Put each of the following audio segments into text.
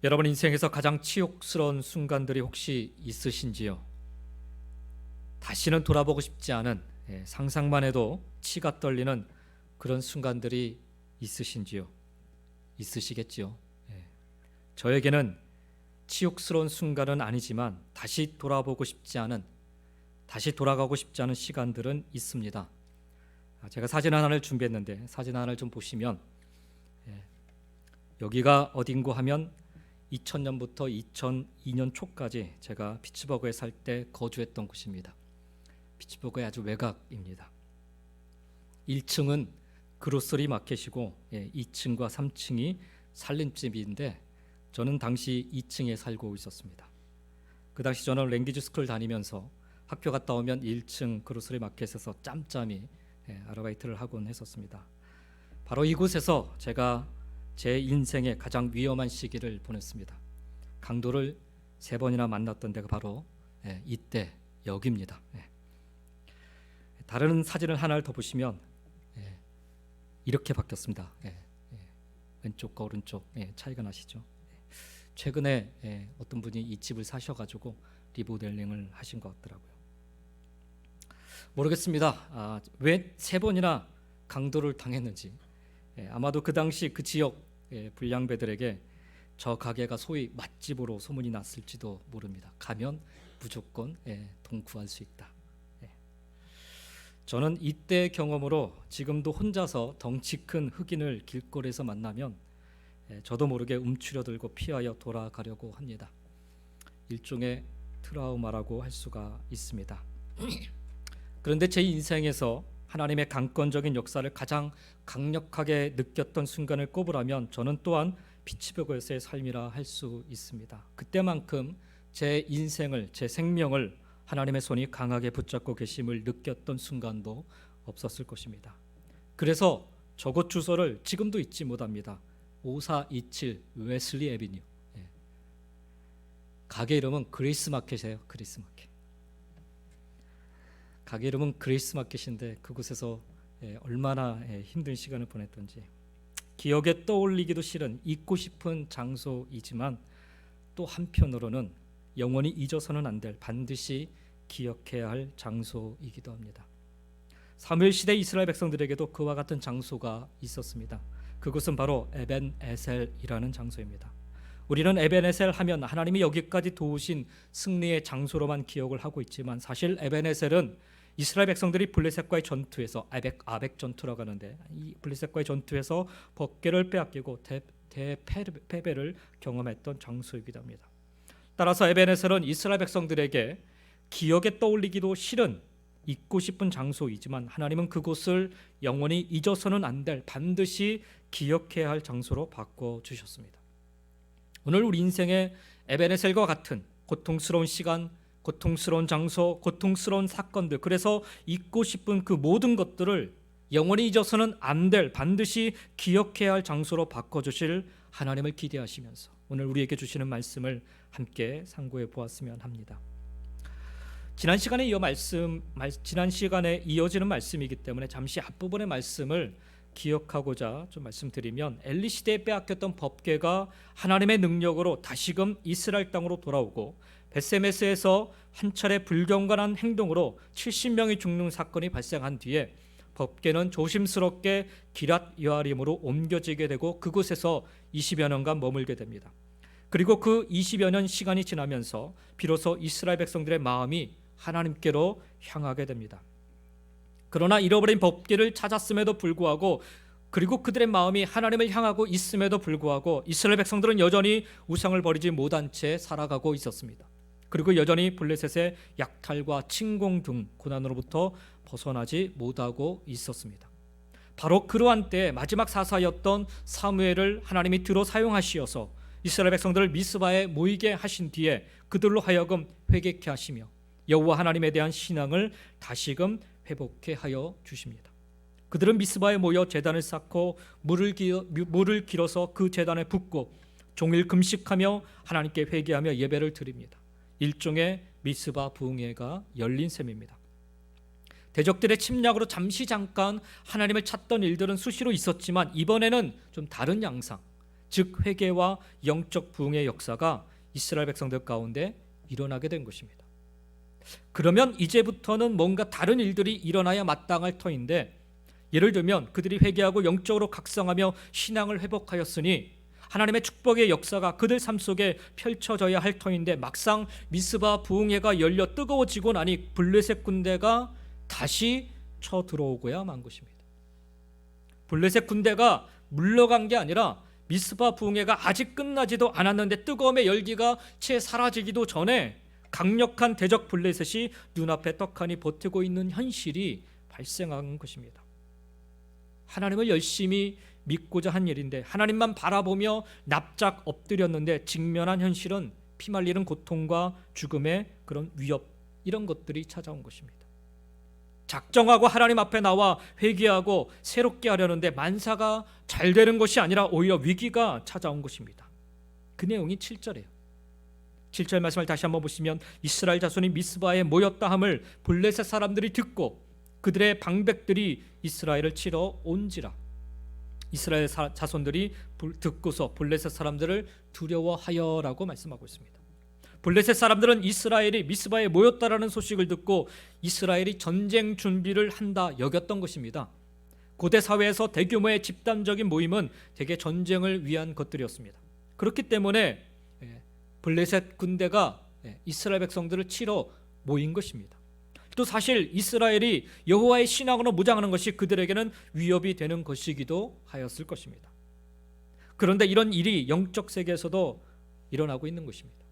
여러분 인생에서 가장 치욕스러운 순간들이 혹시 있으신지요? 다시는 돌아보고 싶지 않은, 상상만 해도 치가 떨리는 그런 순간들이 있으신지요? 있으시겠지요? 저에게는 치욕스러운 순간은 아니지만 다시 돌아가고 싶지 않은 시간들은 있습니다. 제가 사진 하나를 준비했는데 사진 하나를 좀 보시면, 여기가 어딘고 하면 2000년부터 2002년 초까지 제가 피츠버그에 살 때 거주했던 곳입니다. 피츠버그의 아주 외곽입니다. 1층은 그로서리 마켓이고 2층과 3층이 살림집인데 저는 당시 2층에 살고 있었습니다. 그 당시 저는 랭귀지 스쿨 다니면서 학교 갔다 오면 1층 그로서리 마켓에서 짬짬이 아르바이트를 하곤 했었습니다. 바로 이곳에서 제가 제 인생의 가장 위험한 시기를 보냈습니다. 강도를 3번이나 만났던 데가 바로 이때 여기입니다. 다른 사진을 하나를 더 보시면 이렇게 바뀌었습니다. 왼쪽과 오른쪽 차이가 나시죠? 최근에 어떤 분이 이 집을 사셔가지고 리모델링을 하신 것 같더라고요. 모르겠습니다. 왜 3번이나 강도를 당했는지. 아마도 그 당시 그 지역 불량배들에게 저 가게가 소위 맛집으로 소문이 났을지도 모릅니다. 가면 무조건 돈 구할 수 있다. 저는 이때 경험으로 지금도 혼자서 덩치 큰 흑인을 길거리에서 만나면 저도 모르게 움츠려들고 피하여 돌아가려고 합니다. 일종의 트라우마라고 할 수가 있습니다. 그런데 제 인생에서 하나님의 강권적인 역사를 가장 강력하게 느꼈던 순간을 꼽으라면 저는 또한 피츠버그에서의 삶이라 할 수 있습니다. 그때만큼 제 인생을, 제 생명을 하나님의 손이 강하게 붙잡고 계심을 느꼈던 순간도 없었을 것입니다. 그래서 저곳 주소를 지금도 잊지 못합니다. 5427 웨슬리 애비뉴. 가게 이름은 그레이스 마켓이에요. 그레이스 마켓. 가게 이름은 그레이스 마켓인데 그곳에서 얼마나 힘든 시간을 보냈던지 기억에 떠올리기도 싫은 잊고 싶은 장소이지만 또 한편으로는 영원히 잊어서는 안 될 반드시 기억해야 할 장소이기도 합니다. 사무엘 시대 이스라엘 백성들에게도 그와 같은 장소가 있었습니다. 그곳은 바로 에벤에셀이라는 장소입니다. 우리는 에벤에셀 하면 하나님이 여기까지 도우신 승리의 장소로만 기억을 하고 있지만 사실 에벤에셀은 이스라엘 백성들이 블레셋과의 전투에서 아벡 전투라고 하는데 이 블레셋과의 전투에서 법궤를 빼앗기고 대패배를 경험했던 장소이기도 합니다. 따라서 에벤에셀은 이스라엘 백성들에게 기억에 떠올리기도 싫은 잊고 싶은 장소이지만 하나님은 그곳을 영원히 잊어서는 안 될 반드시 기억해야 할 장소로 바꿔주셨습니다. 오늘 우리 인생의 에벤에셀과 같은 고통스러운 시간, 고통스러운 장소, 고통스러운 사건들, 그래서 잊고 싶은 그 모든 것들을 영원히 잊어서는 안 될 반드시 기억해야 할 장소로 바꿔주실 하나님을 기대하시면서 오늘 우리에게 주시는 말씀을 함께 상고해 보았으면 합니다. 지난 시간에 이어지는 말씀이기 때문에 잠시 앞부분의 말씀을 기억하고자 좀 말씀드리면 엘리 시대에 빼앗겼던 법궤가 하나님의 능력으로 다시금 이스라엘 땅으로 돌아오고 벳세메스에서 한 차례 불경건한 행동으로 70명이 죽는 사건이 발생한 뒤에 법궤는 조심스럽게 기랏 여아림으로 옮겨지게 되고 그곳에서 20여 년간 머물게 됩니다. 그리고 그 20여 년 시간이 지나면서 비로소 이스라엘 백성들의 마음이 하나님께로 향하게 됩니다. 그러나 잃어버린 법궤를 찾았음에도 불구하고 그리고 그들의 마음이 하나님을 향하고 있음에도 불구하고 이스라엘 백성들은 여전히 우상을 버리지 못한 채 살아가고 있었습니다. 그리고 여전히 블레셋의 약탈과 침공 등 고난으로부터 벗어나지 못하고 있었습니다. 바로 그러한 때 마지막 사사였던 사무엘을 하나님이 뒤로 사용하시어서 이스라엘 백성들을 미스바에 모이게 하신 뒤에 그들로 하여금 회개케 하시며 여호와 하나님에 대한 신앙을 다시금 회복케 하여 주십니다. 그들은 미스바에 모여 제단을 쌓고 물을 길어서 그 제단에 붓고 종일 금식하며 하나님께 회개하며 예배를 드립니다. 일종의 미스바 부흥회가 열린 셈입니다. 대적들의 침략으로 잠깐 하나님을 찾던 일들은 수시로 있었지만 이번에는 좀 다른 양상, 즉 회개와 영적 부흥의 역사가 이스라엘 백성들 가운데 일어나게 된 것입니다. 그러면 이제부터는 뭔가 다른 일들이 일어나야 마땅할 터인데, 예를 들면 그들이 회개하고 영적으로 각성하며 신앙을 회복하였으니 하나님의 축복의 역사가 그들 삶 속에 펼쳐져야 할 터인데, 막상 미스바 부흥회가 열려 뜨거워지고 나니 블레셋 군대가 다시 쳐들어오고야 만 것입니다. 블레셋 군대가 물러간 게 아니라 미스바 부흥회가 아직 끝나지도 않았는데 뜨거움의 열기가 채 사라지기도 전에 강력한 대적 블레셋이 눈앞에 떡하니 버티고 있는 현실이 발생한 것입니다. 하나님을 열심히 믿고자 한 일인데, 하나님만 바라보며 납작 엎드렸는데 직면한 현실은 피말리는 고통과 죽음의 그런 위협, 이런 것들이 찾아온 것입니다. 작정하고 하나님 앞에 나와 회개하고 새롭게 하려는데 만사가 잘 되는 것이 아니라 오히려 위기가 찾아온 것입니다. 그 내용이 7절이에요. 7절 말씀을 다시 한번 보시면, 이스라엘 자손이 미스바에 모였다 함을 블레셋 사람들이 듣고 그들의 방백들이 이스라엘을 치러 온지라. 이스라엘 자손들이 듣고서 블레셋 사람들을 두려워하여라고 말씀하고 있습니다. 블레셋 사람들은 이스라엘이 미스바에 모였다라는 소식을 듣고 이스라엘이 전쟁 준비를 한다 여겼던 것입니다. 고대 사회에서 대규모의 집단적인 모임은 대개 전쟁을 위한 것들이었습니다. 그렇기 때문에 블레셋 군대가 이스라엘 백성들을 치러 모인 것입니다. 또 사실 이스라엘이 여호와의 신앙으로 무장하는 것이 그들에게는 위협이 되는 것이기도 하였을 것입니다. 그런데 이런 일이 영적 세계에서도 일어나고 있는 것입니다.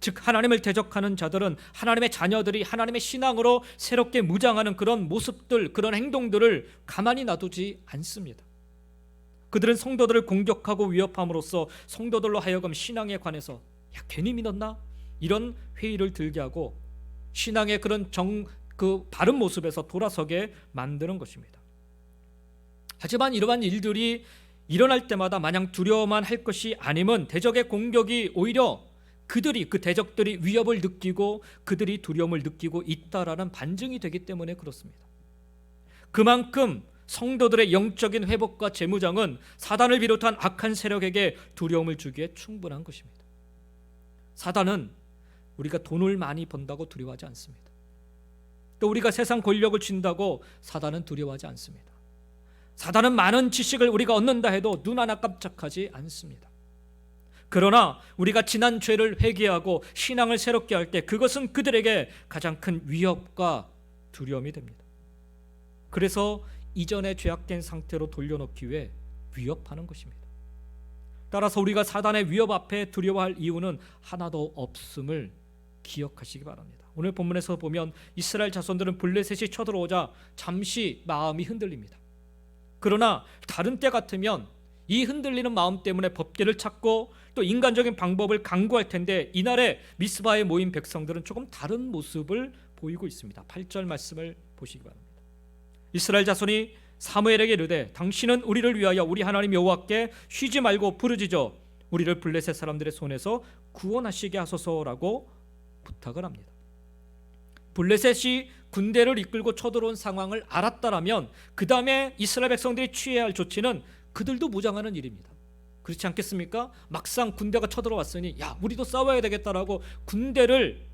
즉 하나님을 대적하는 자들은 하나님의 자녀들이 하나님의 신앙으로 새롭게 무장하는 그런 모습들, 그런 행동들을 가만히 놔두지 않습니다. 그들은 성도들을 공격하고 위협함으로써 성도들로 하여금 신앙에 관해서 야, 괜히 믿었나? 이런 회의를 들게 하고 신앙의 그런 그 바른 모습에서 돌아서게 만드는 것입니다. 하지만 이러한 일들이 일어날 때마다 마냥 두려워만 할 것이 아님은 대적의 공격이 오히려 그 대적들이 위협을 느끼고 그들이 두려움을 느끼고 있다라는 반증이 되기 때문에 그렇습니다. 그만큼 성도들의 영적인 회복과 재무장은 사단을 비롯한 악한 세력에게 두려움을 주기에 충분한 것입니다. 사단은 우리가 돈을 많이 번다고 두려워하지 않습니다. 또 우리가 세상 권력을 쥔다고 사단은 두려워하지 않습니다. 사단은 많은 지식을 우리가 얻는다 해도 눈 하나 깜짝하지 않습니다. 그러나 우리가 지난 죄를 회개하고 신앙을 새롭게 할 때 그것은 그들에게 가장 큰 위협과 두려움이 됩니다. 그래서 이전에 죄악된 상태로 돌려놓기 위해 위협하는 것입니다. 따라서 우리가 사단의 위협 앞에 두려워할 이유는 하나도 없음을 기억하시기 바랍니다. 오늘 본문에서 보면 이스라엘 자손들은 블레셋이 쳐들어오자 잠시 마음이 흔들립니다. 그러나 다른 때 같으면 이 흔들리는 마음 때문에 법궤를 찾고 또 인간적인 방법을 강구할 텐데, 이날에 미스바에 모인 백성들은 조금 다른 모습을 보이고 있습니다. 8절 말씀을 보시기 바랍니다. 이스라엘 자손이 사무엘에게 이르되 당신은 우리를 위하여 우리 하나님 여호와께 쉬지 말고 부르짖어 우리를 블레셋 사람들의 손에서 구원하시게 하소서라고 부탁을 합니다. 블레셋이 군대를 이끌고 쳐들어온 상황을 알았다라면 그 다음에 이스라엘 백성들이 취해야 할 조치는 그들도 무장하는 일입니다. 그렇지 않겠습니까? 막상 군대가 쳐들어왔으니 야, 우리도 싸워야 되겠다라고 군대를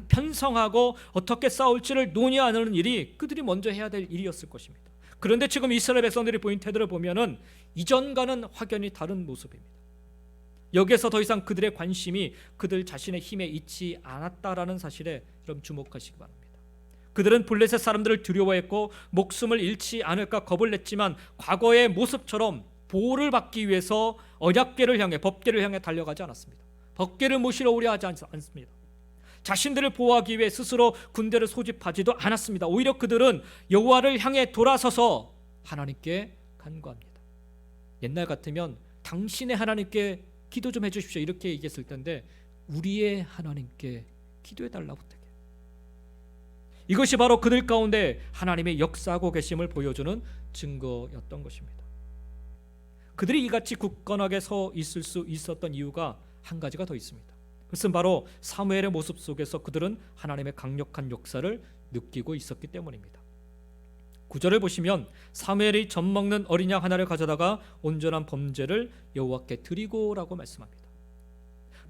편성하고 어떻게 싸울지를 논의하는 일이 그들이 먼저 해야 될 일이었을 것입니다. 그런데 지금 이스라엘 백성들이 보인 태도를 보면은 이전과는 확연히 다른 모습입니다. 여기에서 더 이상 그들의 관심이 그들 자신의 힘에 있지 않았다라는 사실에 좀 주목하시기 바랍니다. 그들은 블레셋 사람들을 두려워했고 목숨을 잃지 않을까 겁을 냈지만 과거의 모습처럼 보호를 받기 위해서 언약궤를 향해, 법궤를 향해 달려가지 않았습니다. 법궤를 모시러 오려 하지 않습니다. 자신들을 보호하기 위해 스스로 군대를 소집하지도 않았습니다. 오히려 그들은 여호와를 향해 돌아서서 하나님께 간구합니다. 옛날 같으면 당신의 하나님께 기도 좀 해주십시오 이렇게 얘기했을 텐데 우리의 하나님께 기도해달라고 부탁해요. 이것이 바로 그들 가운데 하나님의 역사하고 계심을 보여주는 증거였던 것입니다. 그들이 이같이 굳건하게 서 있을 수 있었던 이유가 한 가지가 더 있습니다. 그것은 바로 사무엘의 모습 속에서 그들은 하나님의 강력한 역사를 느끼고 있었기 때문입니다. 9절을 보시면 사무엘이 젖 먹는 어린 양 하나를 가져다가 온전한 범죄를 여호와께 드리고라고 말씀합니다.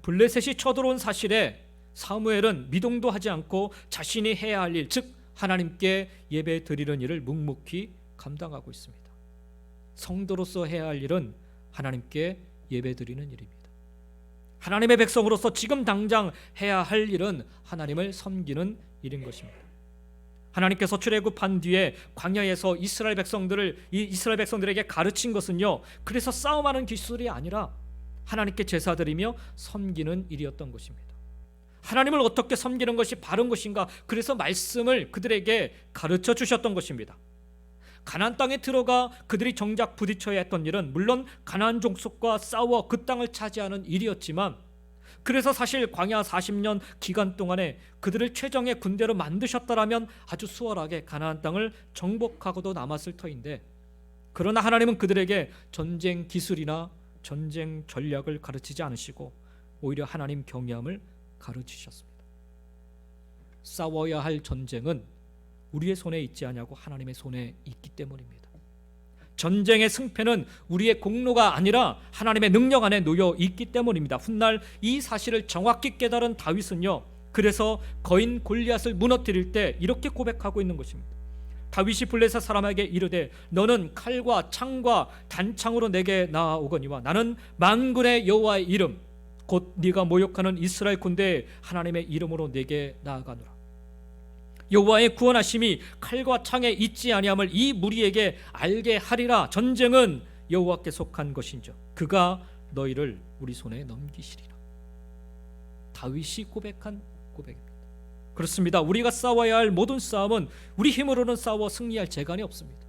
블레셋이 쳐들어온 사실에 사무엘은 미동도 하지 않고 자신이 해야 할 일, 즉 하나님께 예배 드리는 일을 묵묵히 감당하고 있습니다. 성도로서 해야 할 일은 하나님께 예배 드리는 일입니다. 하나님의 백성으로서 지금 당장 해야 할 일은 하나님을 섬기는 일인 것입니다. 하나님께서 출애굽한 뒤에 광야에서 이스라엘 백성들에게 가르친 것은요, 그래서 싸움하는 기술이 아니라 하나님께 제사드리며 섬기는 일이었던 것입니다. 하나님을 어떻게 섬기는 것이 바른 것인가, 그래서 말씀을 그들에게 가르쳐 주셨던 것입니다. 가나안 땅에 들어가 그들이 정작 부딪혀야 했던 일은 물론 가나안 족속과 싸워 그 땅을 차지하는 일이었지만, 그래서 사실 광야 40년 기간 동안에 그들을 최정의 군대로 만드셨다라면 아주 수월하게 가나안 땅을 정복하고도 남았을 터인데, 그러나 하나님은 그들에게 전쟁 기술이나 전쟁 전략을 가르치지 않으시고 오히려 하나님 경외함을 가르치셨습니다. 싸워야 할 전쟁은 우리의 손에 있지 않냐고 하나님의 손에 있기 때문입니다. 전쟁의 승패는 우리의 공로가 아니라 하나님의 능력 안에 놓여 있기 때문입니다. 훗날 이 사실을 정확히 깨달은 다윗은요, 그래서 거인 골리앗을 무너뜨릴 때 이렇게 고백하고 있는 것입니다. 다윗이 블레셋 사람에게 이르되 너는 칼과 창과 단창으로 내게 나아오거니와 나는 만군의 여호와의 이름 곧 네가 모욕하는 이스라엘 군대의 하나님의 이름으로 내게 나아가노라. 여호와의 구원하심이 칼과 창에 있지 아니함을 이 무리에게 알게 하리라. 전쟁은 여호와께 속한 것인즉 그가 너희를 우리 손에 넘기시리라. 다윗이 고백한 고백입니다. 그렇습니다. 우리가 싸워야 할 모든 싸움은 우리 힘으로는 싸워 승리할 재간이 없습니다.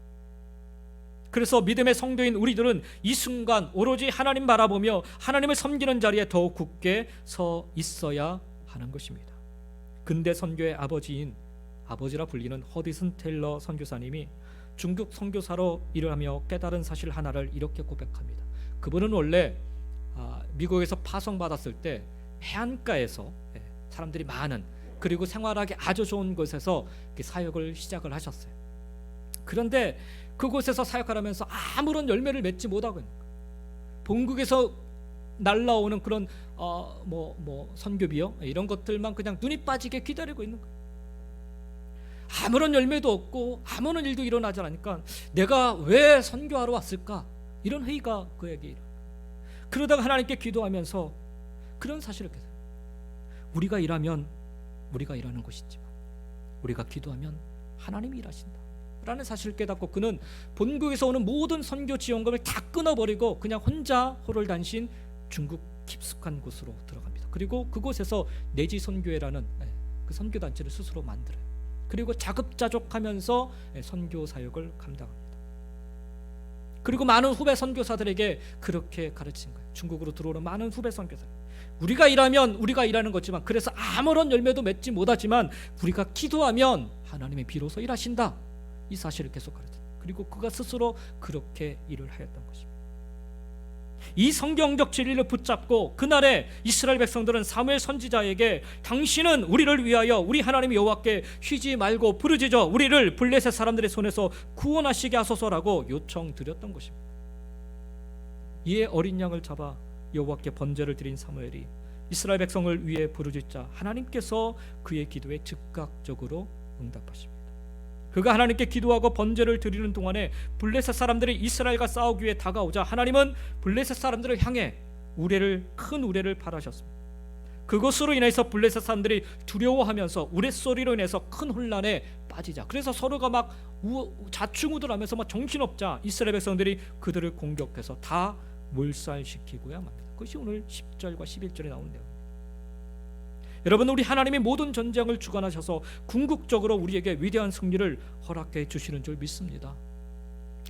그래서 믿음의 성도인 우리들은 이 순간 오로지 하나님 바라보며 하나님을 섬기는 자리에 더욱 굳게 서 있어야 하는 것입니다. 근대 선교의 아버지라 불리는 허디슨 테일러 선교사님이 중국 선교사로 일을 하며 깨달은 사실 하나를 이렇게 고백합니다. 그분은 원래 미국에서 파송받았을 때 해안가에서 사람들이 많은, 그리고 생활하기 아주 좋은 곳에서 사역을 시작을 하셨어요. 그런데 그곳에서 사역하면서 아무런 열매를 맺지 못하고 있는 거예요. 본국에서 날라오는 그런 선교비요 이런 것들만 그냥 눈이 빠지게 기다리고 있는 거예요. 아무런 열매도 없고 아무런 일도 일어나지 않으니까 내가 왜 선교하러 왔을까, 이런 회의가 그에게 일어나요. 그러다가 하나님께 기도하면서 그런 사실을 깨달아요. 우리가 일하면 우리가 일하는 것이지만 우리가 기도하면 하나님이 일하신다 라는 사실을 깨닫고 그는 본국에서 오는 모든 선교 지원금을 다 끊어버리고 그냥 혼자 호롤단신 중국 깊숙한 곳으로 들어갑니다. 그리고 그곳에서 내지 선교회라는 그 선교단체를 스스로 만들어요. 그리고 자급자족하면서 선교 사역을 감당합니다. 그리고 많은 후배 선교사들에게 그렇게 가르친 거예요. 중국으로 들어오는 많은 후배 선교사들, 우리가 일하면 우리가 일하는 거지만, 그래서 아무런 열매도 맺지 못하지만 우리가 기도하면 하나님이 비로소 일하신다, 이 사실을 계속 가르쳤어요. 그리고 그가 스스로 그렇게 일을 하였던 것입니다. 이 성경적 진리를 붙잡고 그날에 이스라엘 백성들은 사무엘 선지자에게 당신은 우리를 위하여 우리 하나님 여호와께 쉬지 말고 부르짖어 우리를 블레셋 사람들의 손에서 구원하시게 하소서라고 요청드렸던 것입니다. 이에 어린 양을 잡아 여호와께 번제를 드린 사무엘이 이스라엘 백성을 위해 부르짖자 하나님께서 그의 기도에 즉각적으로 응답하십니다. 그가 하나님께 기도하고 번제를 드리는 동안에 블레셋 사람들이 이스라엘과 싸우기 위해 다가오자 하나님은 블레셋 사람들을 향해 큰 우레를 발하셨습니다. 그것으로 인해서 블레셋 사람들이 두려워하면서 우레소리로 인해서 큰 혼란에 빠지자, 그래서 서로가 막 자충우돌하면서 막 정신없자 이스라엘 백성들이 그들을 공격해서 다 몰살시키고야 맙니다. 그것이 오늘 10절과 11절에 나온 내용입니다. 여러분, 우리 하나님이 모든 전쟁을 주관하셔서 궁극적으로 우리에게 위대한 승리를 허락해 주시는 줄 믿습니다.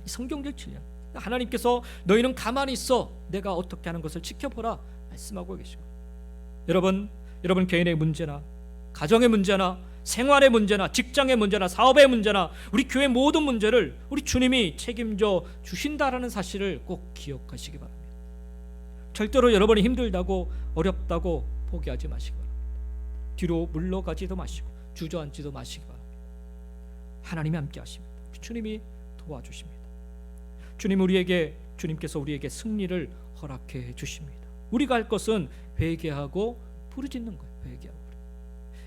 성경적 진리, 하나님께서 너희는 가만히 있어 내가 어떻게 하는 것을 지켜보라 말씀하고 계시고, 여러분 개인의 문제나 가정의 문제나 생활의 문제나 직장의 문제나 사업의 문제나 우리 교회 모든 문제를 우리 주님이 책임져 주신다라는 사실을 꼭 기억하시기 바랍니다. 절대로 여러분이 힘들다고 어렵다고 포기하지 마시기 바랍니다. 뒤로 물러가지도 마시고 주저앉지도 마시기 바랍니다. 하나님이 함께 하십니다. 주님이 도와주십니다. 주님께서 우리에게 승리를 허락해 주십니다. 우리가 할 것은 회개하고 부르짖는 거예요. 회개하고.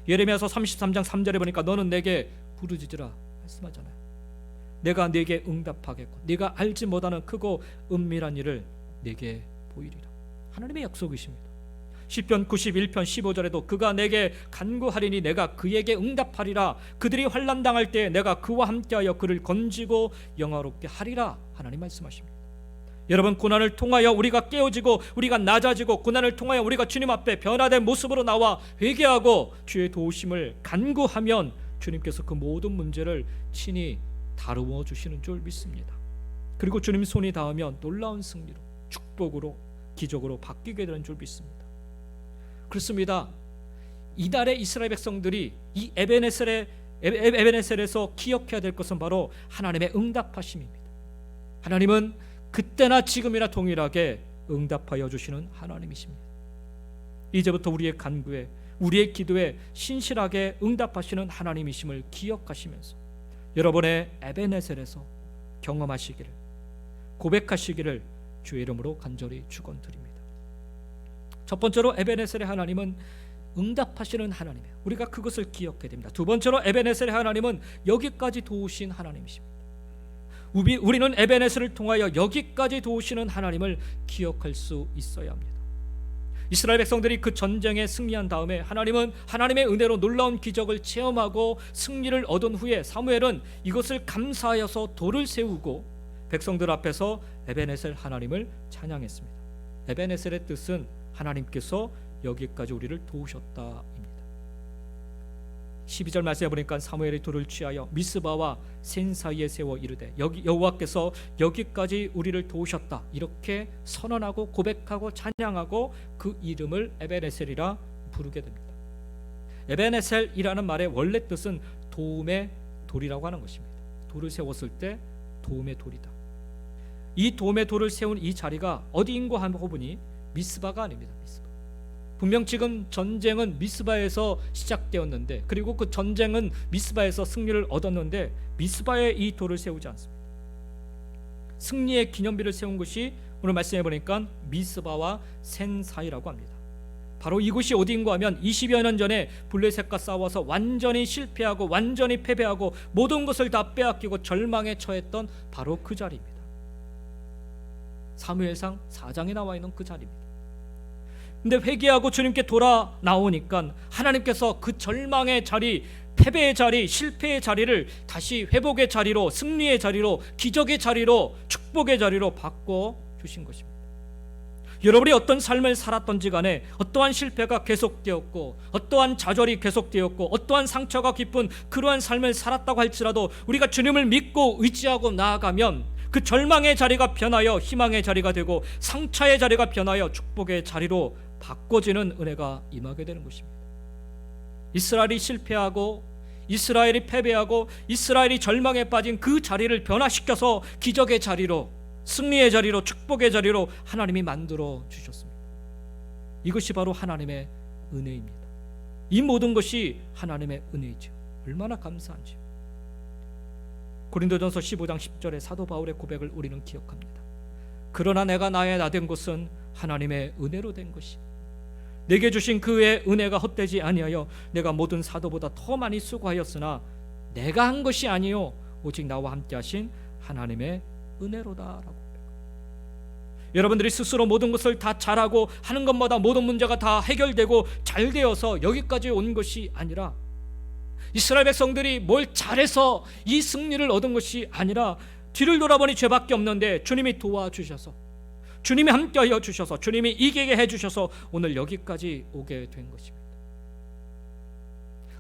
예레미야서 33장 3절에 보니까 너는 내게 부르짖으라 말씀하잖아요. 내가 네게 응답하겠고 네가 알지 못하는 크고 은밀한 일을 네게 보이리라. 하나님의 약속이십니다. 시편 91편 15절에도 그가 내게 간구하리니 내가 그에게 응답하리라. 그들이 환난 당할 때 내가 그와 함께하여 그를 건지고 영화롭게 하리라. 하나님 말씀하십니다. 여러분, 고난을 통하여 우리가 깨어지고 우리가 낮아지고 고난을 통하여 우리가 주님 앞에 변화된 모습으로 나와 회개하고 주의 도우심을 간구하면 주님께서 그 모든 문제를 친히 다루어 주시는 줄 믿습니다. 그리고 주님 손이 닿으면 놀라운 승리로 축복으로 기적으로 바뀌게 되는 줄 믿습니다. 그렇습니다. 이달의 이스라엘 백성들이 이 에베네셀에서 기억해야 될 것은 바로 하나님의 응답하심입니다. 하나님은 그때나 지금이나 동일하게 응답하여 주시는 하나님이십니다. 이제부터 우리의 간구에 우리의 기도에 신실하게 응답하시는 하나님이심을 기억하시면서 여러분의 에베네셀에서 경험하시기를, 고백하시기를 주의 이름으로 간절히 축원드립니다. 첫 번째로 에베네셀의 하나님은 응답하시는 하나님이에요. 우리가 그것을 기억해야 됩니다. 두 번째로 에베네셀의 하나님은 여기까지 도우신 하나님이십니다. 우리는 에베네셀을 통하여 여기까지 도우시는 하나님을 기억할 수 있어야 합니다. 이스라엘 백성들이 그 전쟁에 승리한 다음에 하나님은 하나님의 은혜로 놀라운 기적을 체험하고 승리를 얻은 후에 사무엘은 이것을 감사하여서 돌을 세우고 백성들 앞에서 에베네셀 하나님을 찬양했습니다. 에베네셀의 뜻은 하나님께서 여기까지 우리를 도우셨다입니다. 12절 말씀해 보니까 사무엘이 돌을 취하여 미스바와 센 사이에 세워 이르되 여호와께서 여기까지 우리를 도우셨다 이렇게 선언하고 고백하고 찬양하고 그 이름을 에베네셀이라 부르게 됩니다. 에베네셀이라는 말의 원래 뜻은 도움의 돌이라고 하는 것입니다. 돌을 세웠을 때 도움의 돌이다. 이 도움의 돌을 세운 이 자리가 어디인고 하고 보니 미스바가 아닙니다. 미스바. 분명 지금 전쟁은 미스바에서 시작되었는데 그리고 그 전쟁은 미스바에서 승리를 얻었는데 미스바에 이 돌을 세우지 않습니다. 승리의 기념비를 세운 것이 오늘 말씀해 보니까 미스바와 센 사이라고 합니다. 바로 이곳이 어디인가 하면 20여 년 전에 블레셋과 싸워서 완전히 실패하고 완전히 패배하고 모든 것을 다 빼앗기고 절망에 처했던 바로 그 자리입니다. 사무엘상 4장에 나와 있는 그 자리입니다. 근데 회개하고 주님께 돌아 나오니까 하나님께서 그 절망의 자리, 패배의 자리, 실패의 자리를 다시 회복의 자리로, 승리의 자리로, 기적의 자리로, 축복의 자리로 바꿔 주신 것입니다. 여러분이 어떤 삶을 살았던지 간에 어떠한 실패가 계속되었고 어떠한 좌절이 계속되었고 어떠한 상처가 깊은 그러한 삶을 살았다고 할지라도 우리가 주님을 믿고 의지하고 나아가면 그 절망의 자리가 변하여 희망의 자리가 되고 상처의 자리가 변하여 축복의 자리로 바꿔지는 은혜가 임하게 되는 것입니다. 이스라엘이 실패하고 이스라엘이 패배하고 이스라엘이 절망에 빠진 그 자리를 변화시켜서 기적의 자리로, 승리의 자리로, 축복의 자리로 하나님이 만들어 주셨습니다. 이것이 바로 하나님의 은혜입니다. 이 모든 것이 하나님의 은혜이죠. 얼마나 감사한지요. 고린도전서 15장 10절의 사도 바울의 고백을 우리는 기억합니다. 그러나 내가 나의 나 된 것은 하나님의 은혜로 된 것이 내게 주신 그의 은혜가 헛되지 아니하여 내가 모든 사도보다 더 많이 수고하였으나 내가 한 것이 아니요 오직 나와 함께 하신 하나님의 은혜로다라고. 여러분들이 스스로 모든 것을 다 잘하고 하는 것마다 모든 문제가 다 해결되고 잘 되어서 여기까지 온 것이 아니라 이스라엘 백성들이 뭘 잘해서 이 승리를 얻은 것이 아니라 뒤를 돌아보니 죄밖에 없는데 주님이 도와주셔서 주님이 함께하여 주셔서 주님이 이기게 해주셔서 오늘 여기까지 오게 된 것입니다.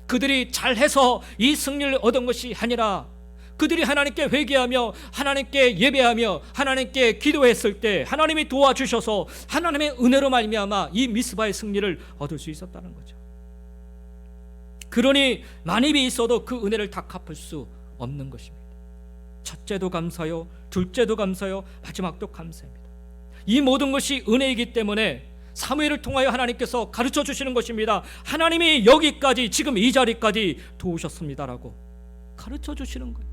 그들이 잘해서 이 승리를 얻은 것이 아니라 그들이 하나님께 회개하며 하나님께 예배하며 하나님께 기도했을 때 하나님이 도와주셔서 하나님의 은혜로 말미암아 이 미스바의 승리를 얻을 수 있었다는 거죠. 그러니 만입이 있어도 그 은혜를 다 갚을 수 없는 것입니다. 첫째도 감사요, 둘째도 감사요, 마지막도 감사입니다. 이 모든 것이 은혜이기 때문에 사무엘을 통하여 하나님께서 가르쳐 주시는 것입니다. 하나님이 여기까지 지금 이 자리까지 도우셨습니다라고 가르쳐 주시는 거예요.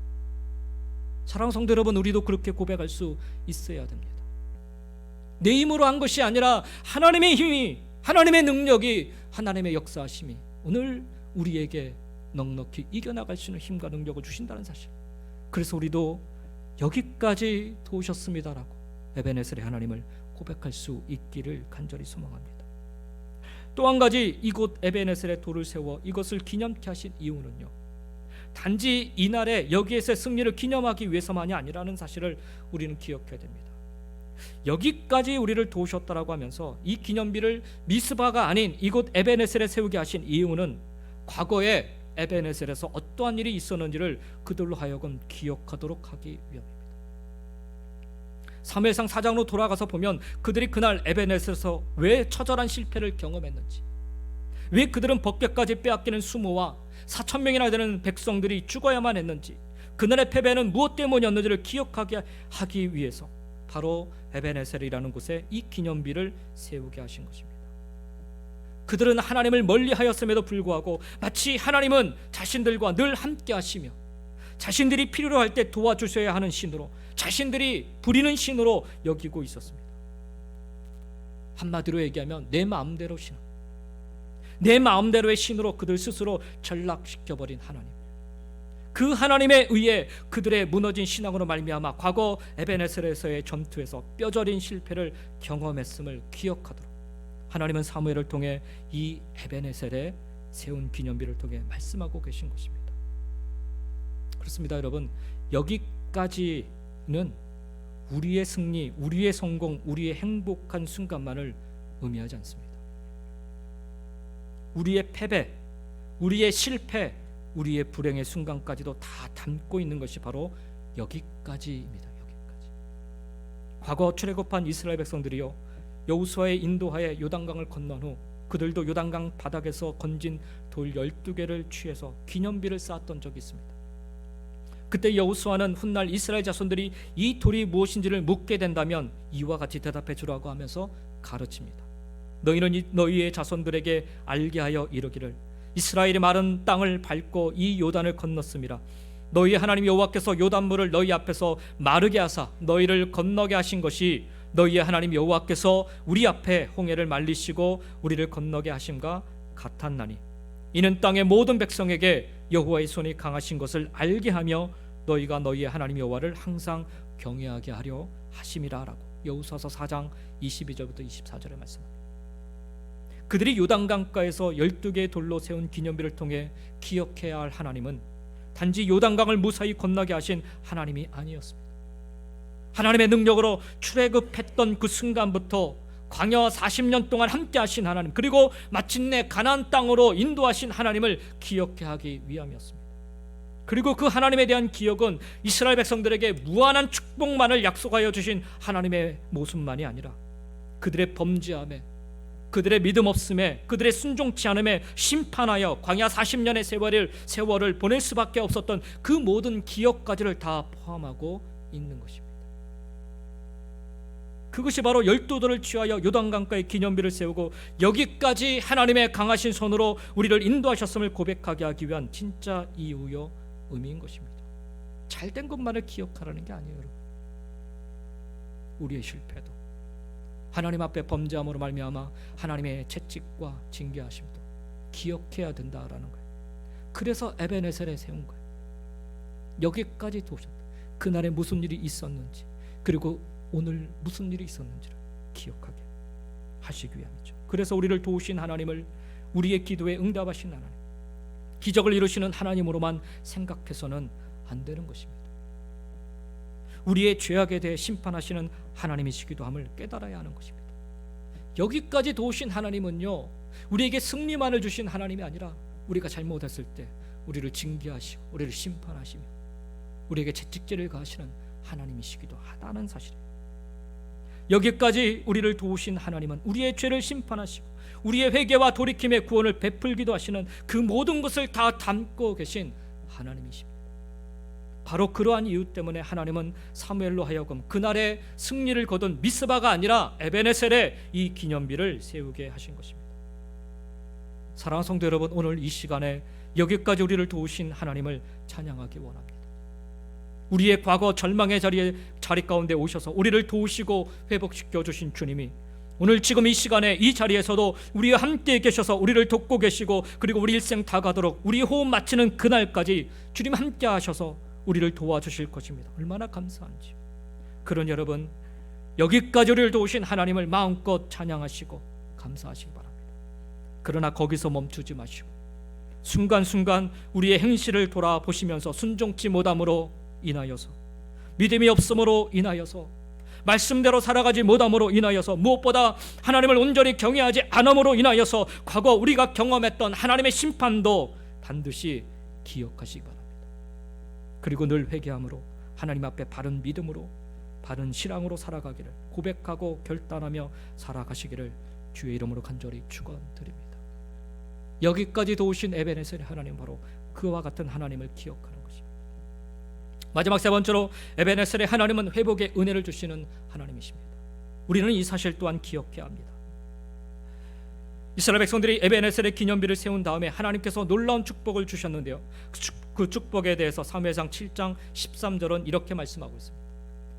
사랑하는 성도 여러분, 우리도 그렇게 고백할 수 있어야 됩니다. 내 힘으로 한 것이 아니라 하나님의 힘이, 하나님의 능력이, 하나님의 역사하심이 오늘 우리에게 넉넉히 이겨나갈 수 있는 힘과 능력을 주신다는 사실. 그래서 우리도 여기까지 도우셨습니다라고 에베네셀의 하나님을 고백할 수 있기를 간절히 소망합니다. 또 한 가지, 이곳 에베네셀에 돌을 세워 이것을 기념케 하신 이유는요, 단지 이날에 여기에서의 승리를 기념하기 위해서만이 아니라는 사실을 우리는 기억해야 됩니다. 여기까지 우리를 도우셨다라고 하면서 이 기념비를 미스바가 아닌 이곳 에베네셀에 세우게 하신 이유는 과거에 에베네셀에서 어떠한 일이 있었는지를 그들로 하여금 기억하도록 하기 위함입니다. 사무엘상 4장으로 돌아가서 보면 그들이 그날 에베네셀에서 왜 처절한 실패를 경험했는지, 왜 그들은 법궤까지 빼앗기는 수모와 4,000명이나 되는 백성들이 죽어야만 했는지, 그날의 패배는 무엇 때문이었는지를 기억하게 하기 위해서 바로 에베네셀이라는 곳에 이 기념비를 세우게 하신 것입니다. 그들은 하나님을 멀리하였음에도 불구하고 마치 하나님은 자신들과 늘 함께 하시며 자신들이 필요로 할 때 도와주셔야 하는 신으로, 자신들이 부리는 신으로 여기고 있었습니다. 한마디로 얘기하면 내 마음대로 신, 내 마음대로의 신으로 그들 스스로 전락시켜버린 하나님, 그 하나님에 의해 그들의 무너진 신앙으로 말미암아 과거 에베네셀에서의 전투에서 뼈저린 실패를 경험했음을 기억하도록 하나님은 사무엘을 통해 이 에베네셀에 세운 기념비를 통해 말씀하고 계신 것입니다. 그렇습니다, 여러분. 여기까지는 우리의 승리, 우리의 성공, 우리의 행복한 순간만을 의미하지 않습니다. 우리의 패배, 우리의 실패, 우리의 불행의 순간까지도 다 담고 있는 것이 바로 여기까지입니다. 여기까지. 과거 출애굽한 이스라엘 백성들이요, 여호수아의 인도하에 요단강을 건넌 후 그들도 요단강 바닥에서 건진 돌 12개를 취해서 기념비를 쌓았던 적이 있습니다. 그때 여호수아는 훗날 이스라엘 자손들이 이 돌이 무엇인지를 묻게 된다면 이와 같이 대답해 주라고 하면서 가르칩니다. 너희는 너희의 자손들에게 알게 하여 이르기를, 이스라엘이 마른 땅을 밟고 이 요단을 건넜음이라. 너희 하나님 여호와께서 요단물을 너희 앞에서 마르게 하사 너희를 건너게 하신 것이 너희의 하나님 여호와께서 우리 앞에 홍해를 말리시고 우리를 건너게 하심과 같았나니, 이는 땅의 모든 백성에게 여호와의 손이 강하신 것을 알게 하며 너희가 너희의 하나님 여호와를 항상 경외하게 하려 하심이라 라고 여호수아서 4장 22절부터 24절에 말씀합니다. 그들이 요단강가에서 12개의 돌로 세운 기념비를 통해 기억해야 할 하나님은 단지 요단강을 무사히 건너게 하신 하나님이 아니었습니다. 하나님의 능력으로 출애굽했던 그 순간부터 광야 40년 동안 함께 하신 하나님, 그리고 마침내 가나안 땅으로 인도하신 하나님을 기억해 하기 위함이었습니다. 그리고 그 하나님에 대한 기억은 이스라엘 백성들에게 무한한 축복만을 약속하여 주신 하나님의 모습만이 아니라 그들의 범죄함에, 그들의 믿음 없음에, 그들의 순종치 않음에 심판하여 광야 40년의 세월을 보낼 수밖에 없었던 그 모든 기억까지를 다 포함하고 있는 것입니다. 그것이 바로 12돌을 취하여 요단강가에 기념비를 세우고 여기까지 하나님의 강하신 손으로 우리를 인도하셨음을 고백하게 하기 위한 진짜 이유요 의미인 것입니다. 잘된 것만을 기억하라는 게 아니에요, 여러분. 우리의 실패도, 하나님 앞에 범죄함으로 말미암아 하나님의 채찍과 징계하심도 기억해야 된다라는 거예요. 그래서 에베네셀에 세운 거예요. 여기까지 도우셨다. 그날에 무슨 일이 있었는지, 그리고 오늘 무슨 일이 있었는지를 기억하게 하시기 위함이죠. 그래서 우리를 도우신 하나님을, 우리의 기도에 응답하신 하나님, 기적을 이루시는 하나님으로만 생각해서는 안 되는 것입니다. 우리의 죄악에 대해 심판하시는 하나님이시기도 함을 깨달아야 하는 것입니다. 여기까지 도우신 하나님은요, 우리에게 승리만을 주신 하나님이 아니라 우리가 잘못했을 때 우리를 징계하시고 우리를 심판하시며 우리에게 채찍질을 가하시는 하나님이시기도 하다는 사실이에요. 여기까지 우리를 도우신 하나님은 우리의 죄를 심판하시고 우리의 회개와 돌이킴의 구원을 베풀기도 하시는 그 모든 것을 다 담고 계신 하나님이십니다. 바로 그러한 이유 때문에 하나님은 사무엘로 하여금 그날의 승리를 거둔 미스바가 아니라 에베네셀에 이 기념비를 세우게 하신 것입니다. 사랑하는 성도 여러분, 오늘 이 시간에 여기까지 우리를 도우신 하나님을 찬양하기 원합니다. 우리의 과거 절망의 자리 가운데 오셔서 우리를 도우시고 회복시켜 주신 주님이 오늘 지금 이 시간에 이 자리에서도 우리와 함께 계셔서 우리를 돕고 계시고, 그리고 우리 일생 다 가도록 우리 호흡 마치는 그날까지 주님 함께 하셔서 우리를 도와주실 것입니다. 얼마나 감사한지. 그런 여러분, 여기까지 우리를 도우신 하나님을 마음껏 찬양하시고 감사하시기 바랍니다. 그러나 거기서 멈추지 마시고 순간순간 우리의 행실을 돌아보시면서 순종치 못함으로 인하여서, 믿음이 없음으로 인하여서, 말씀대로 살아가지 못함으로 인하여서, 무엇보다 하나님을 온전히 경외하지 않음으로 인하여서 과거 우리가 경험했던 하나님의 심판도 반드시 기억하시기 바랍니다. 그리고 늘 회개함으로 하나님 앞에 바른 믿음으로, 바른 신앙으로 살아가기를 고백하고 결단하며 살아가시기를 주의 이름으로 간절히 축원드립니다. 여기까지 도우신 에베네셀의 하나님, 바로 그와 같은 하나님을 기억하는 것입니다. 마지막 세 번째로, 에베네셀의 하나님은 회복의 은혜를 주시는 하나님이십니다. 우리는 이 사실 또한 기억해야 합니다. 이스라엘 백성들이 에베네셀의 기념비를 세운 다음에 하나님께서 놀라운 축복을 주셨는데요, 그 축복에 대해서 사무엘상 7장 13절은 이렇게 말씀하고 있습니다.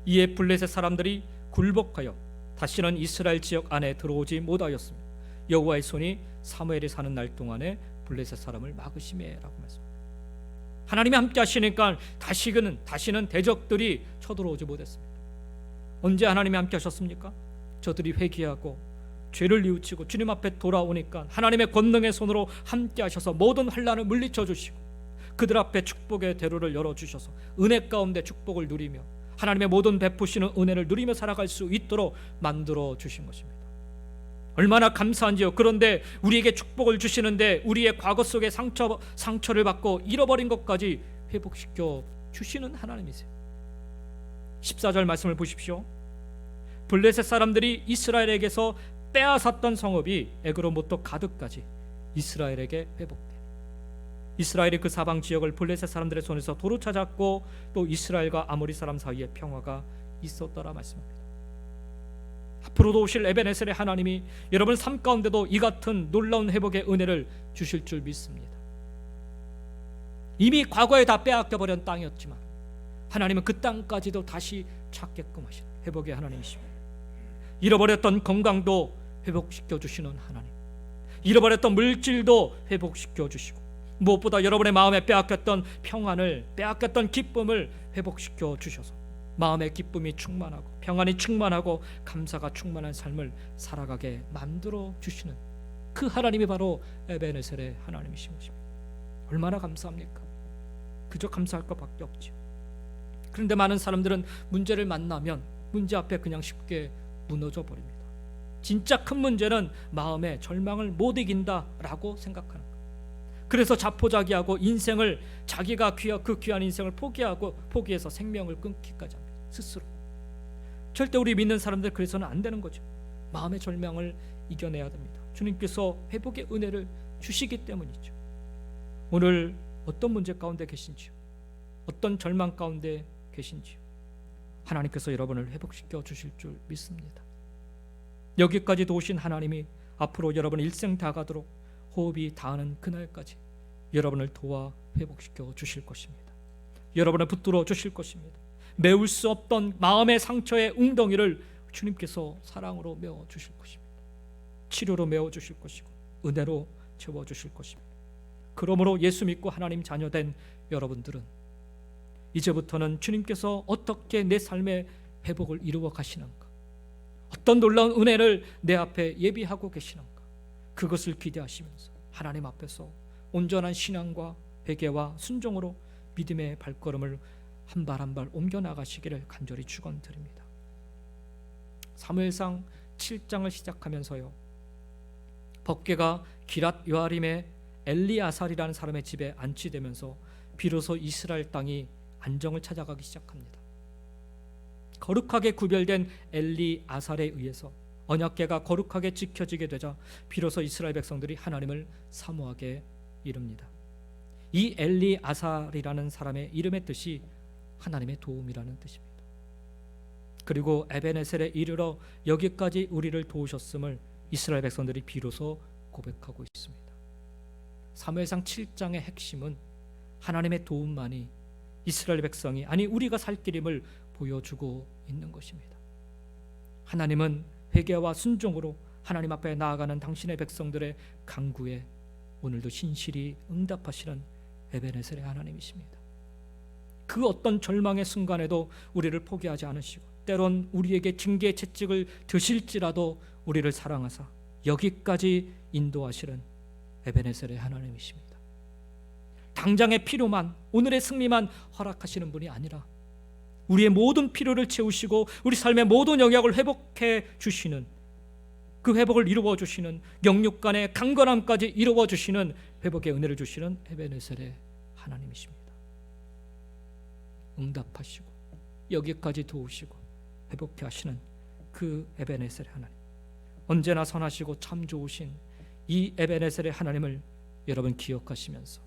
이에 블레셋 사람들이 굴복하여 다시는 이스라엘 지역 안에 들어오지 못하였으며 여호와의 손이 사무엘이 사는 날 동안에 블레셋 사람을 막으심에라고 말씀합니다. 하나님이 함께 하시니까 다시는 대적들이 쳐들어오지 못했습니다. 언제 하나님이 함께 하셨습니까? 저들이 회개하고 죄를 뉘우치고 주님 앞에 돌아오니까 하나님의 권능의 손으로 함께 하셔서 모든 환난을 물리쳐 주시고 그들 앞에 축복의 대로를 열어주셔서 은혜 가운데 축복을 누리며 하나님의 모든 베푸시는 은혜를 누리며 살아갈 수 있도록 만들어 주신 것입니다. 얼마나 감사한지요. 그런데 우리에게 축복을 주시는데 우리의 과거 속의 상처를 받고 잃어버린 것까지 회복시켜 주시는 하나님이세요. 14절 말씀을 보십시오. 블레셋 사람들이 이스라엘에게서 빼앗았던 성읍이 에그론부터 가드까지 이스라엘에게 회복돼. 이스라엘이 그 사방 지역을 블레셋 사람들의 손에서 도로 찾았고 또 이스라엘과 아모리 사람 사이에 평화가 있었더라 말씀합니다. 앞으로도 오실 에베네셀의 하나님이 여러분 삶 가운데도 이 같은 놀라운 회복의 은혜를 주실 줄 믿습니다. 이미 과거에 다 빼앗겨버린 땅이었지만 하나님은 그 땅까지도 다시 찾게끔 하시는 회복의 하나님이십니다. 잃어버렸던 건강도 회복시켜 주시는 하나님, 잃어버렸던 물질도 회복시켜 주시고 무엇보다 여러분의 마음에 빼앗겼던 평안을, 빼앗겼던 기쁨을 회복시켜 주셔서 마음의 기쁨이 충만하고 평안이 충만하고 감사가 충만한 삶을 살아가게 만들어 주시는 그 하나님이 바로 에베네셀의 하나님이신 것입니다. 얼마나 감사합니까? 그저 감사할 것밖에 없죠. 그런데 많은 사람들은 문제를 만나면 문제 앞에 그냥 쉽게 무너져 버립니다. 진짜 큰 문제는 마음의 절망을 못 이긴다라고 생각하는 거예요. 그래서 자포자기하고 인생을, 자기가 그 귀한 인생을 포기해서 생명을 끊기까지 합니다. 스스로. 절대 우리 믿는 사람들 그래서는 안 되는 거죠. 마음의 절망을 이겨내야 됩니다. 주님께서 회복의 은혜를 주시기 때문이죠. 오늘 어떤 문제 가운데 계신지요? 어떤 절망 가운데 계신지요? 하나님께서 여러분을 회복시켜 주실 줄 믿습니다. 여기까지 도우신 하나님이 앞으로 여러분 일생 다 가도록 호흡이 닿는 그날까지 여러분을 도와 회복시켜 주실 것입니다. 여러분을 붙들어 주실 것입니다. 메울 수 없던 마음의 상처의 웅덩이를 주님께서 사랑으로 메워 주실 것입니다. 치료로 메워 주실 것이고 은혜로 채워 주실 것입니다. 그러므로 예수 믿고 하나님 자녀된 여러분들은 이제부터는 주님께서 어떻게 내 삶의 회복을 이루어 가시는가, 어떤 놀라운 은혜를 내 앞에 예비하고 계시는가, 그것을 기대하시면서 하나님 앞에서 온전한 신앙과 회개와 순종으로 믿음의 발걸음을 한 발 한 발 옮겨 나가시기를 간절히 축원드립니다. 사무엘상 7장을 시작하면서요, 법궤가 기랏 요아림의 엘리아살이라는 사람의 집에 안치되면서 비로소 이스라엘 땅이 안정을 찾아가기 시작합니다. 거룩하게 구별된 엘리아살에 의해서 언약궤가 거룩하게 지켜지게 되자 비로소 이스라엘 백성들이 하나님을 사모하게 이릅니다. 이 엘리아살이라는 사람의 이름의 뜻이 하나님의 도움이라는 뜻입니다. 그리고 에베네셀에 이르러 여기까지 우리를 도우셨음을 이스라엘 백성들이 비로소 고백하고 있습니다. 사무엘상 7장의 핵심은 하나님의 도움만이 이스라엘 백성이, 아니 우리가 살 길임을 보여주고 있는 것입니다. 하나님은 회개와 순종으로 하나님 앞에 나아가는 당신의 백성들의 간구에 오늘도 신실히 응답하시는 에베네셀의 하나님이십니다. 그 어떤 절망의 순간에도 우리를 포기하지 않으시고, 때론 우리에게 징계의 채찍을 드실지라도 우리를 사랑하사 여기까지 인도하시는 에베네셀의 하나님이십니다. 당장의 필요만, 오늘의 승리만 허락하시는 분이 아니라 우리의 모든 필요를 채우시고 우리 삶의 모든 영역을 회복해 주시는, 그 회복을 이루어 주시는, 영육 간의 강건함까지 이루어 주시는 회복의 은혜를 주시는 에베네셀의 하나님이십니다. 응답하시고 여기까지 도우시고 회복해 하시는 그 에베네셀의 하나님, 언제나 선하시고 참 좋으신 이 에베네셀의 하나님을 여러분 기억하시면서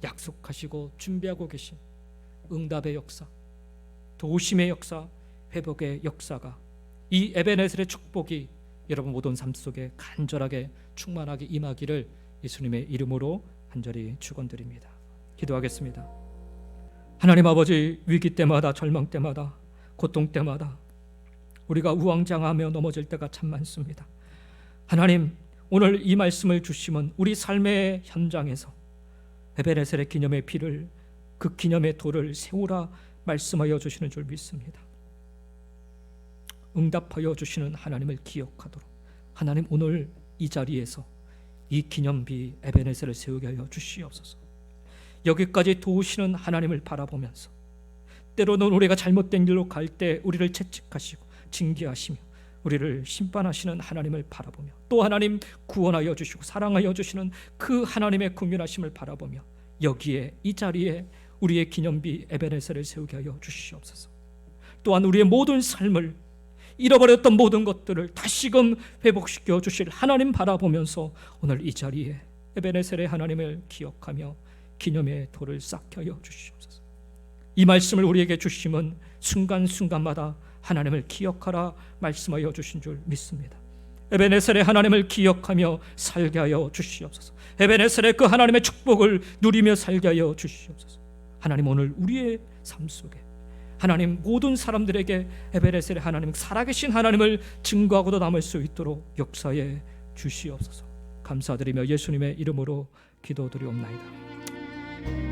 약속하시고 준비하고 계신 응답의 역사, 도우심의 역사, 회복의 역사가, 이 에베네셀의 축복이 여러분 모든 삶 속에 간절하게 충만하게 임하기를 예수님의 이름으로 간절히 축원드립니다. 기도하겠습니다. 하나님 아버지, 위기 때마다, 절망 때마다, 고통 때마다 우리가 우왕좌왕하며 넘어질 때가 참 많습니다. 하나님, 오늘 이 말씀을 주시면 우리 삶의 현장에서 에베네셀의 기념의 피를, 그 기념의 돌을 세우라 말씀하여 주시는 줄 믿습니다. 응답하여 주시는 하나님을 기억하도록 하나님, 오늘 이 자리에서 이 기념비 에베네셀을 세우게 하여 주시옵소서. 여기까지 도우시는 하나님을 바라보면서 때로는 우리가 잘못된 길로 갈 때 우리를 채찍하시고 징계하시며 우리를 심판하시는 하나님을 바라보며, 또 하나님 구원하여 주시고 사랑하여 주시는 그 하나님의 긍휼하심을 바라보며 여기에, 이 자리에 우리의 기념비 에베네셀을 세우게 하여 주시옵소서. 또한 우리의 모든 삶을, 잃어버렸던 모든 것들을 다시금 회복시켜 주실 하나님 바라보면서 오늘 이 자리에 에베네셀의 하나님을 기억하며 기념의 돌을 쌓게 하여 주시옵소서. 이 말씀을 우리에게 주심은 순간순간마다 하나님을 기억하라 말씀하여 주신 줄 믿습니다. 에베네셀의 하나님을 기억하며 살게 하여 주시옵소서. 에베네셀의 그 하나님의 축복을 누리며 살게 하여 주시옵소서. 하나님, 오늘 우리의 삶 속에 하나님 모든 사람들에게 에베네셀의 하나님, 살아계신 하나님을 증거하고도 남을 수 있도록 역사해 주시옵소서. 감사드리며 예수님의 이름으로 기도드리옵나이다.